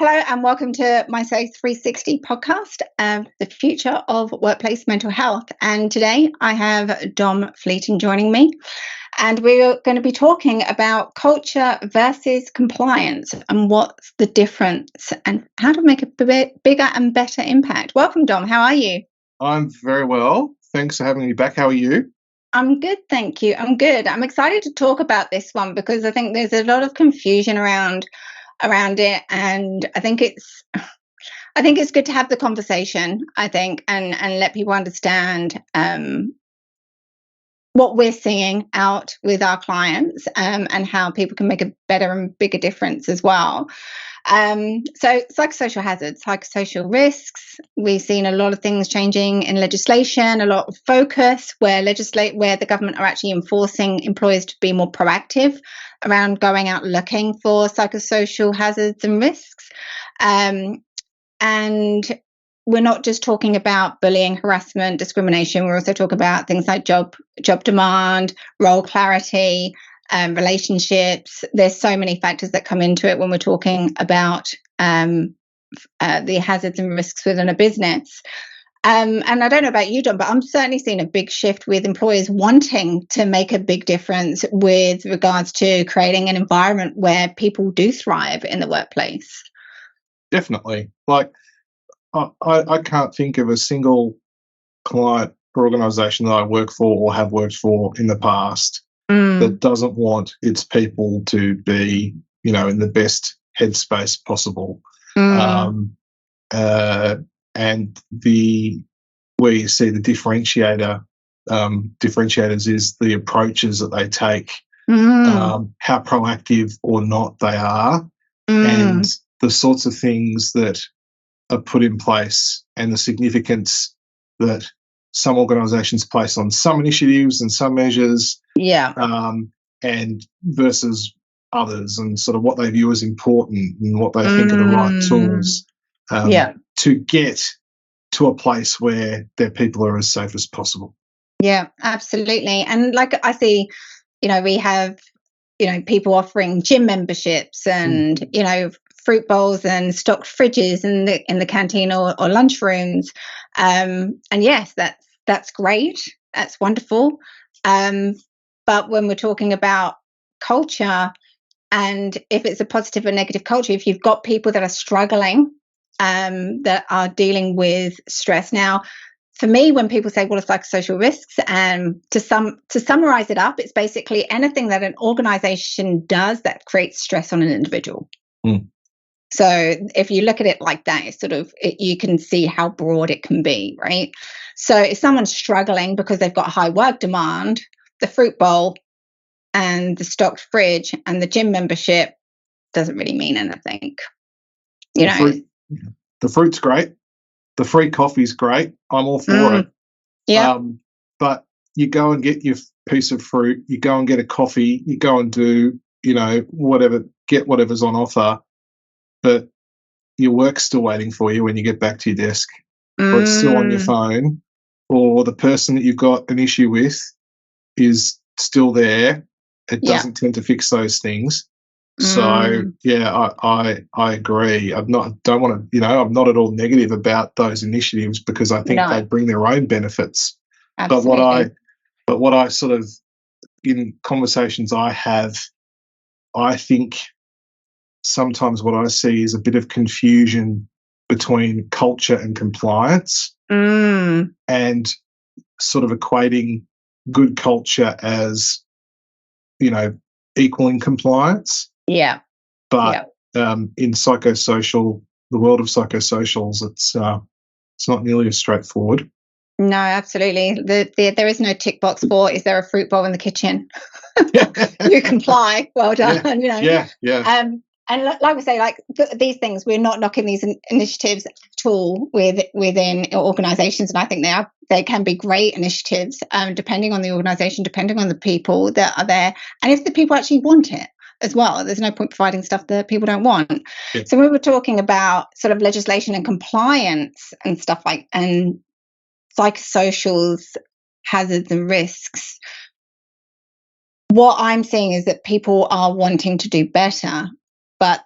Hello and welcome to my Say 360 podcast, the future of workplace mental health. And today I have Dom Fleeton joining me, and we're going to be talking about culture versus compliance and what's the difference and how to make a bigger and better impact. Welcome, Dom. How are you? I'm very well. Thanks for having me back. How are you? I'm good, thank you. I'm good. I'm excited to talk about this one because I think there's a lot of confusion around it, and I think it's good to have the conversation, I think, and let people understand what we're seeing out with our clients, and how people can make a better and bigger difference as well. So psychosocial hazards, psychosocial risks, we've seen a lot of things changing in legislation, a lot of focus where the government are actually enforcing employers to be more proactive around going out looking for psychosocial hazards and risks. And we're not just talking about bullying, harassment, discrimination. We're also talking about things like job demand, role clarity, relationships. There's so many factors that come into it when we're talking about the hazards and risks within a business. And I don't know about you, John, but I'm certainly seeing a big shift with employers wanting to make a big difference with regards to creating an environment where people do thrive in the workplace. Definitely. Like, I can't think of a single client or organisation that I work for or have worked for in the past that doesn't want its people to be, in the best headspace possible. And where you see the differentiators is the approaches that they take, how proactive or not they are, and the sorts of things that are put in place and the significance that some organisations place on some initiatives and some measures, and versus others, and sort of what they view as important and what they think are the right tools to get to a place where their people are as safe as possible. Yeah, absolutely. And like I see, we have, people offering gym memberships and, fruit bowls and stocked fridges in the canteen or lunch rooms. And yes, that's great. That's wonderful. But when we're talking about culture, and if it's a positive or negative culture, if you've got people that are struggling, that are dealing with stress. Now, for me, when people say what are psychosocial risks, to summarize it up, it's basically anything that an organization does that creates stress on an individual. So if you look at it like that, it's you can see how broad it can be, right? So if someone's struggling because they've got high work demand, the fruit bowl and the stocked fridge and the gym membership doesn't really mean anything. The fruit's great. The free coffee's great. I'm all for it. Yeah. But you go and get your piece of fruit, you go and get a coffee, you go and do, get whatever's on offer, but your work's still waiting for you when you get back to your desk, or it's still on your phone, or the person that you've got an issue with is still there. It doesn't tend to fix those things. So I agree. I'm not at all negative about those initiatives because I think they bring their own benefits. Absolutely. But what I sort of, in conversations I have, I think sometimes what I see is a bit of confusion between culture and compliance, and sort of equating good culture as, equaling compliance. Yeah. But in psychosocial, the world of psychosocials, it's not nearly as straightforward. No, absolutely. There is no tick box for, is there a fruit bowl in the kitchen? You comply. Well done. Yeah. And like we say, these things, we're not knocking these initiatives at all within organisations, and I think they can be great initiatives, depending on the organisation, depending on the people that are there, and if the people actually want it as well. There's no point providing stuff that people don't want. Yeah. So we were talking about sort of legislation and compliance and stuff and psychosocials, hazards and risks. What I'm seeing is that people are wanting to do better, but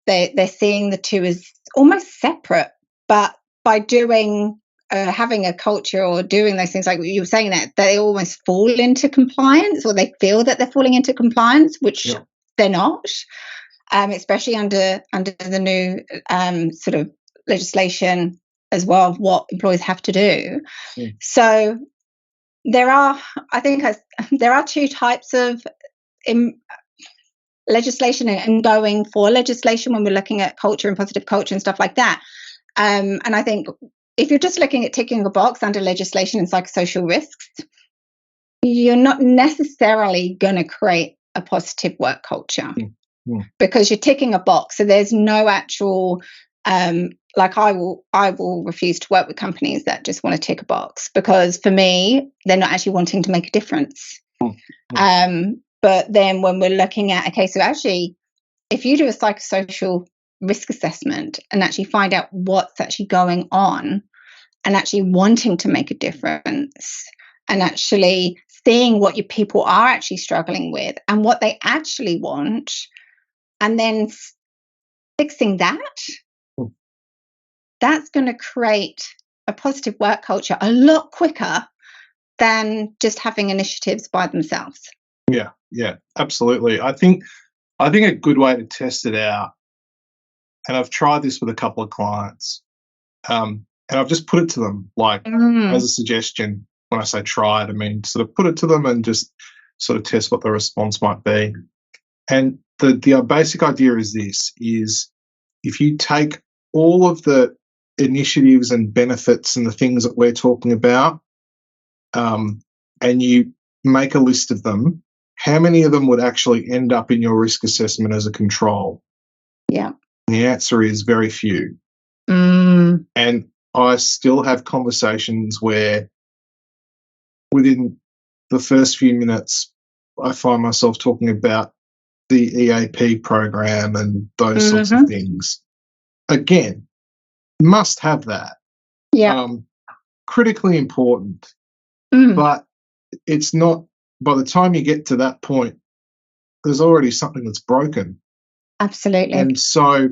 they're seeing the two as almost separate, but by doing having a culture or doing those things like you were saying, that they almost fall into compliance, or they feel that they're falling into compliance, which they're not, especially under the new sort of legislation as well of what employees have to do. So there are two types of legislation and going for legislation when we're looking at culture and positive culture and stuff like that. And I think if you're just looking at ticking a box under legislation and psychosocial risks, you're not necessarily going to create a positive work culture because you're ticking a box. So there's no actual, like I will refuse to work with companies that just want to tick a box, because for me, they're not actually wanting to make a difference. But then when we're looking at, okay, so actually, if you do a psychosocial risk assessment and actually find out what's actually going on and actually wanting to make a difference and actually seeing what your people are actually struggling with and what they actually want, and then fixing that, that's going to create a positive work culture a lot quicker than just having initiatives by themselves. Yeah, absolutely. I think a good way to test it out, and I've tried this with a couple of clients, and I've just put it to them like as a suggestion. When I say try it, I mean sort of put it to them and just sort of test what the response might be. And the basic idea is this: is if you take all of the initiatives and benefits and the things that we're talking about, and you make a list of them, how many of them would actually end up in your risk assessment as a control? Yeah. And the answer is very few. And I still have conversations where within the first few minutes, I find myself talking about the EAP program and those sorts of things. Again, must have that. Yeah. Critically important. But it's not, by the time you get to that point, there's already something that's broken. Absolutely. And so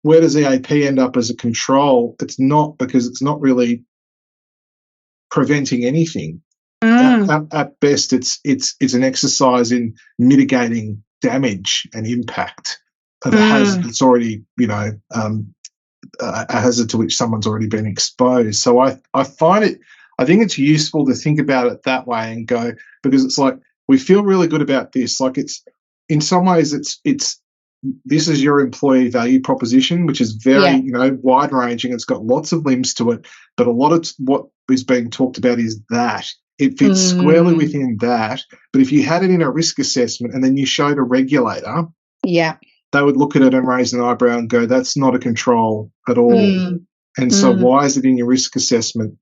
where does EAP end up as a control? It's not, because it's not really preventing anything. At best, it's an exercise in mitigating damage and impact of a hazard that's already, a hazard to which someone's already been exposed. So I think it's useful to think about it that way and go, because it's like, we feel really good about this. Like, it's, in some ways, it's this is your employee value proposition, which is very, wide ranging. It's got lots of limbs to it, but a lot of what is being talked about is that it fits squarely within that. But if you had it in a risk assessment and then you showed a regulator, they would look at it and raise an eyebrow and go, that's not a control at all. And so why is it in your risk assessment?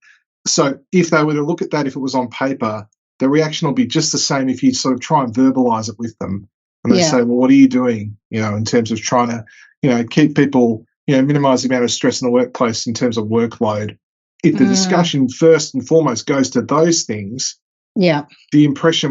So if they were to look at that, if it was on paper, the reaction will be just the same if you sort of try and verbalize it with them. And they say, well, what are you doing, in terms of trying to, keep people, minimize the amount of stress in the workplace in terms of workload. If the discussion first and foremost goes to those things, the impression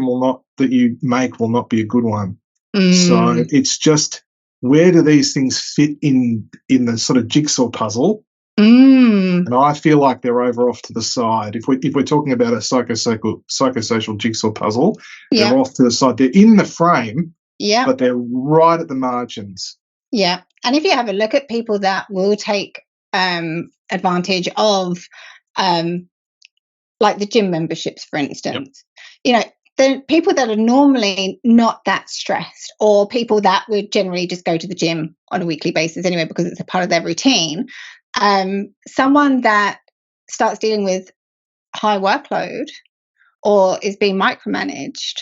that you make will not be a good one. So it's just, where do these things fit in the sort of jigsaw puzzle? And I feel like they're over off to the side. If we're talking about a psychosocial jigsaw puzzle, they're off to the side. They're in the frame, but they're right at the margins. Yeah. And if you have a look at people that will take advantage of like the gym memberships, for instance, the people that are normally not that stressed, or people that would generally just go to the gym on a weekly basis anyway because it's a part of their routine, someone that starts dealing with high workload or is being micromanaged,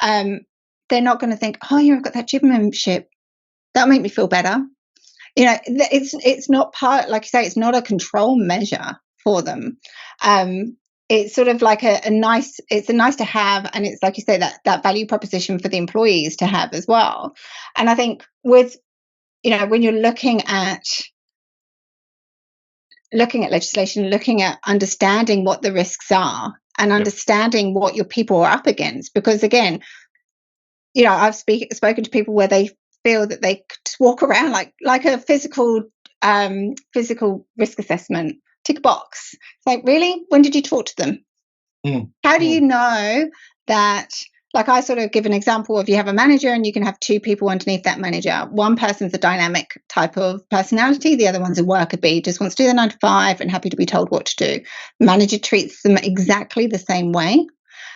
they're not going to think, oh, I've got that gym membership, that'll make me feel better. It's not part, like you say, it's not a control measure for them. It's sort of like a nice to have, and it's like you say, that value proposition for the employees to have as well. And I think with, when you're looking at legislation, looking at understanding what the risks are and understanding what your people are up against, because again, I've spoken to people where they feel that they could walk around like a physical risk assessment, tick a box. It's like, really? When did you talk to them? How do you know that? Like, I sort of give an example of, you have a manager and you can have two people underneath that manager. One person's a dynamic type of personality. The other one's a worker bee, just wants to do their 9 to 5 and happy to be told what to do. Manager treats them exactly the same way.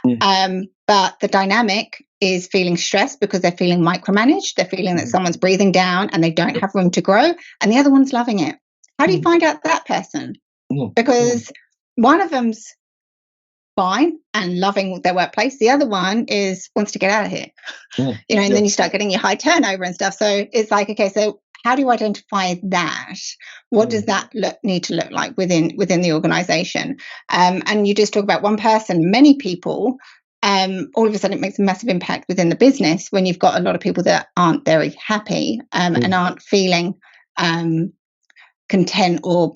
But the dynamic is feeling stressed because they're feeling micromanaged. They're feeling that someone's breathing down and they don't have room to grow. And the other one's loving it. How do you find out that person? Because one of them's fine and loving their workplace. The other one wants to get out of here. And then you start getting your high turnover and stuff. So it's like, okay, so how do you identify that? What does that need to look like within the organization? And you just talk about one person, many people. All of a sudden it makes a massive impact within the business when you've got a lot of people that aren't very happy and aren't feeling content or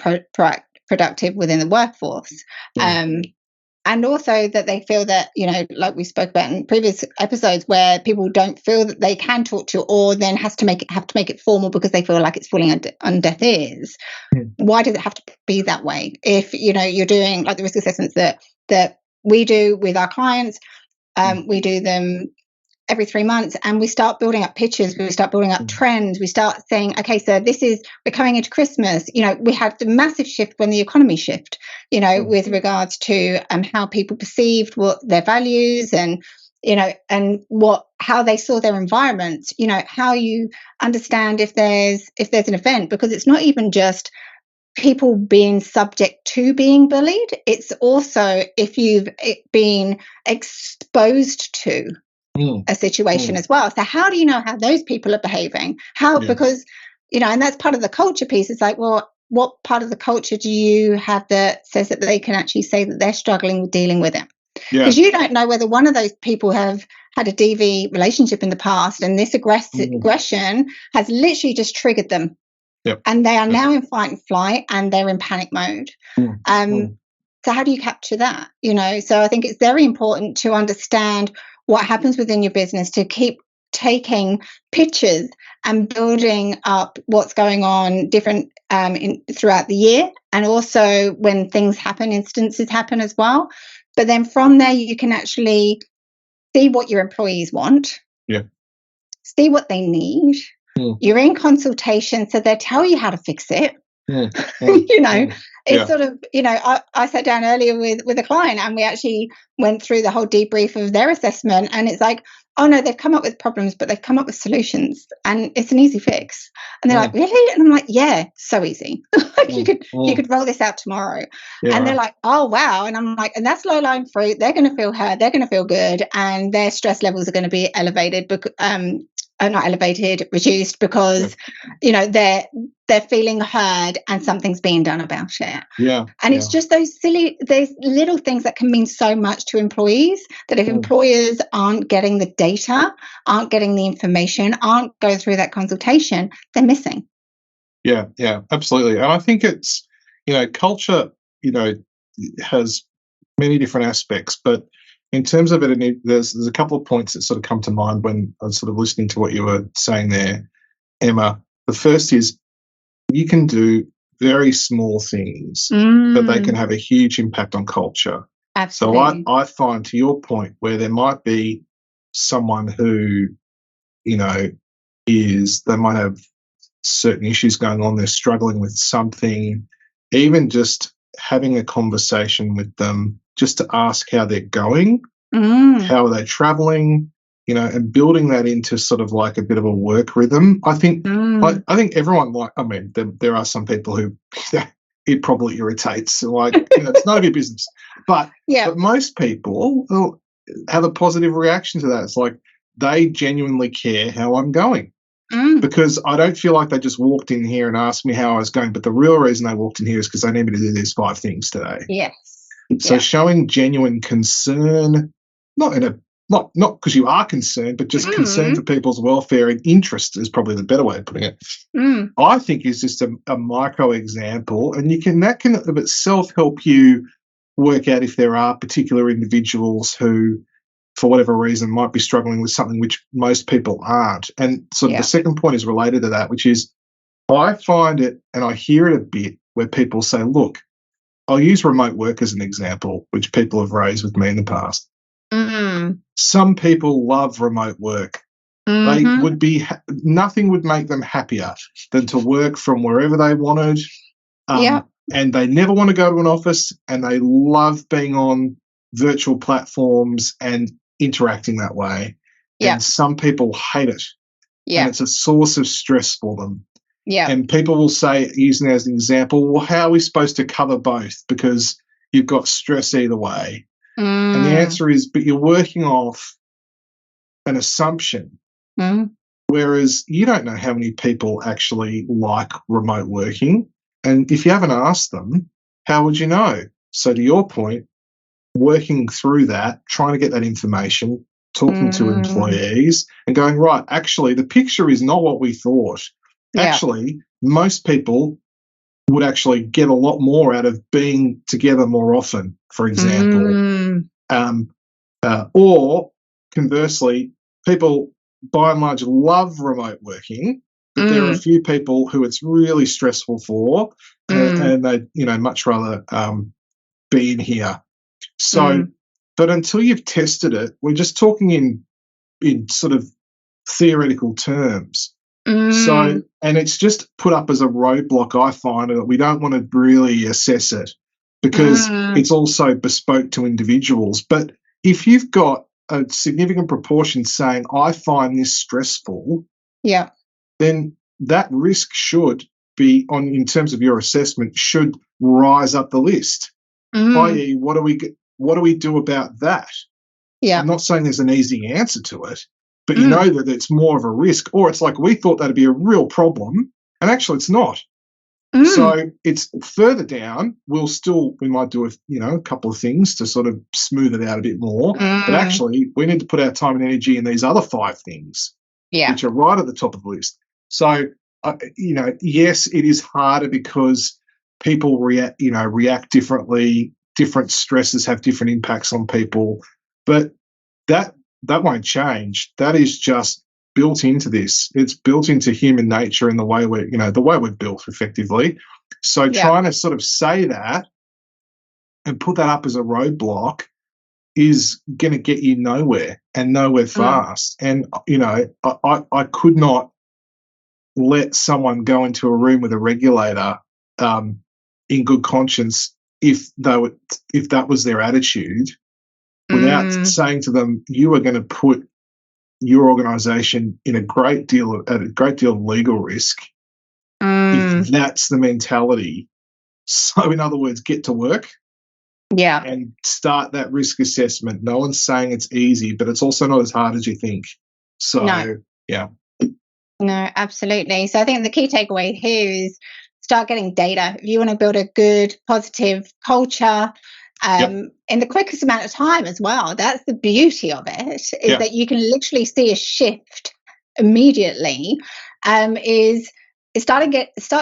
productive within the workforce. And also that they feel that, like we spoke about in previous episodes, where people don't feel that they can talk to, or then have to make it formal because they feel like it's falling on deaf ears. Why does it have to be that way? If, you're doing like the risk assessments that we do with our clients, we do them every 3 months, and we start building up pictures, we start building up trends, we start saying, okay, so we're coming into Christmas. We had the massive shift when the economy shift, with regards to how people perceived what their values and how they saw their environments, how you understand if there's an event, because it's not even just people being subject to being bullied, it's also if you've been exposed to a situation as well. So how do you know how those people are behaving? Because, and that's part of the culture piece. It's like, well, what part of the culture do you have that says that they can actually say that they're struggling with dealing with it? Because you don't know whether one of those people have had a DV relationship in the past, and this aggression has literally just triggered them. And they are now in fight and flight, and they're in panic mode. So how do you capture that? So I think it's very important to understand what happens within your business, to keep taking pictures and building up what's going on different throughout the year, and also when things happen, instances happen as well. But then from there, you can actually see what your employees want, see what they need. You're in consultation, so they tell you how to fix it. It's sort of, I sat down earlier with a client, and we actually went through the whole debrief of their assessment, and it's like, oh no, they've come up with problems, but they've come up with solutions, and it's an easy fix. And they're like, really? And I'm like, yeah, so easy. you could roll this out tomorrow. And they're like, oh wow. And I'm like, and that's low lying fruit. They're going to feel heard, they're going to feel good, and their stress levels are going to be elevated not elevated, reduced, because they're feeling heard and something's being done about it. It's just those little things that can mean so much to employees, that if employers aren't getting the data, aren't getting the information, aren't going through that consultation, they're missing. Yeah, absolutely. And I think it's, culture, has many different aspects, but in terms of it, there's a couple of points that sort of come to mind when I was sort of listening to what you were saying there, Emma. The first is, you can do very small things, but they can have a huge impact on culture. Absolutely. So I find, to your point, where there might be someone who, they might have certain issues going on, they're struggling with something, even just having a conversation with them, just to ask how they're going, how are they traveling, and building that into sort of like a bit of a work rhythm. I think I think everyone, there are some people who it probably irritates, like, it's none of your business. But most people have a positive reaction to that. It's like they genuinely care how I'm going. Because I don't feel like they just walked in here and asked me how I was going, but the real reason they walked in here is because they need me to do these 5 things today. Yes. So showing genuine concern, not because you are concerned, but just concern for people's welfare and interest is probably the better way of putting it. I think is just a micro example, and that can of itself help you work out if there are particular individuals who for whatever reason, might be struggling with something which most people aren't. And so the second point is related to that, which is I find it, and I hear it a bit, where people say, look, I'll use remote work as an example, which people have raised with me in the past. Some people love remote work. They would be nothing would make them happier than to work from wherever they wanted. And they never want to go to an office, and they love being on virtual platforms and interacting that way. And some people hate it. And it's a source of stress for them. And people will say, using it as an example, well, how are we supposed to cover both? Because you've got stress either way. And the answer is, but you're working off an assumption. Whereas you don't know how many people actually like remote working. And if you haven't asked them, how would you know? So to your point, working through that, trying to get that information, talking to employees and going, right, actually, the picture is not what we thought. Actually, most people would actually get a lot more out of being together more often, for example. Or conversely, people by and large love remote working, but there are a few people who it's really stressful for, and they, much rather be in here. So, but until you've tested it, we're just talking in sort of theoretical terms. So, and it's just put up as a roadblock, I find, that we don't want to really assess it because it's also bespoke to individuals. But if you've got a significant proportion saying, I find this stressful, then that risk should be in terms of your assessment, should rise up the list. I.e., what do we do about that? I'm not saying there's an easy answer to it, but you know that it's more of a risk, or it's like we thought that'd be a real problem, and actually it's not. So it's further down. We might do a couple of things to sort of smooth it out a bit more, but actually we need to put our time and energy in these other 5 things, which are right at the top of the list. So, yes, it is harder because people react differently. Different stresses have different impacts on people, but that won't change. That is just built into this. It's built into human nature and the way we're built effectively. So trying to sort of say that and put that up as a roadblock is going to get you nowhere and nowhere fast. And, I could not let someone go into a room with a regulator in good conscience if that was their attitude, without saying to them, you are going to put your organisation in a great deal of legal risk if that's the mentality. So, in other words, get to work, and start that risk assessment. No one's saying it's easy, but it's also not as hard as you think. So, no, absolutely. So, I think the key takeaway here is start getting data. If you want to build a good, positive culture, in the quickest amount of time as well. That's the beauty of it, is that you can literally see a shift immediately. Start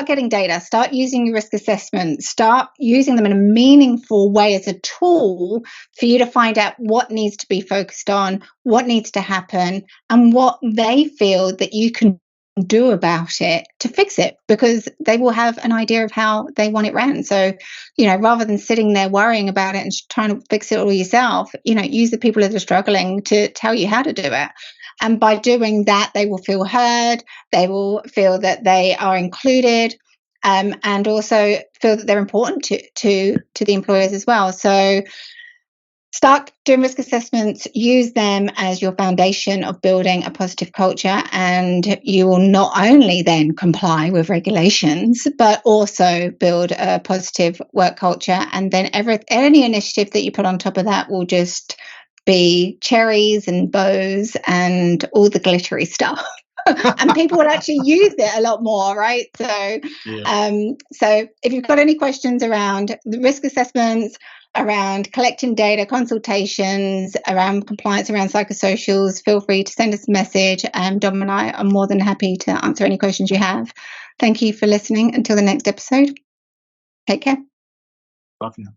getting data, start using your risk assessments, start using them in a meaningful way as a tool for you to find out what needs to be focused on, what needs to happen, and what they feel that you can do about it to fix it, because they will have an idea of how they want it ran. So, rather than sitting there worrying about it and trying to fix it all yourself, use the people that are struggling to tell you how to do it. And by doing that, they will feel heard, they will feel that they are included, and also feel that they're important to the employers as well. So start doing risk assessments, use them as your foundation of building a positive culture, and you will not only then comply with regulations, but also build a positive work culture. And then any initiative that you put on top of that will just be cherries and bows and all the glittery stuff. And people will actually use it a lot more, right? So, so if you've got any questions around the risk assessments, around collecting data, consultations, around compliance, around psychosocials, feel free to send us a message. Dom and I are more than happy to answer any questions you have. Thank you for listening. Until the next episode, take care. Love you.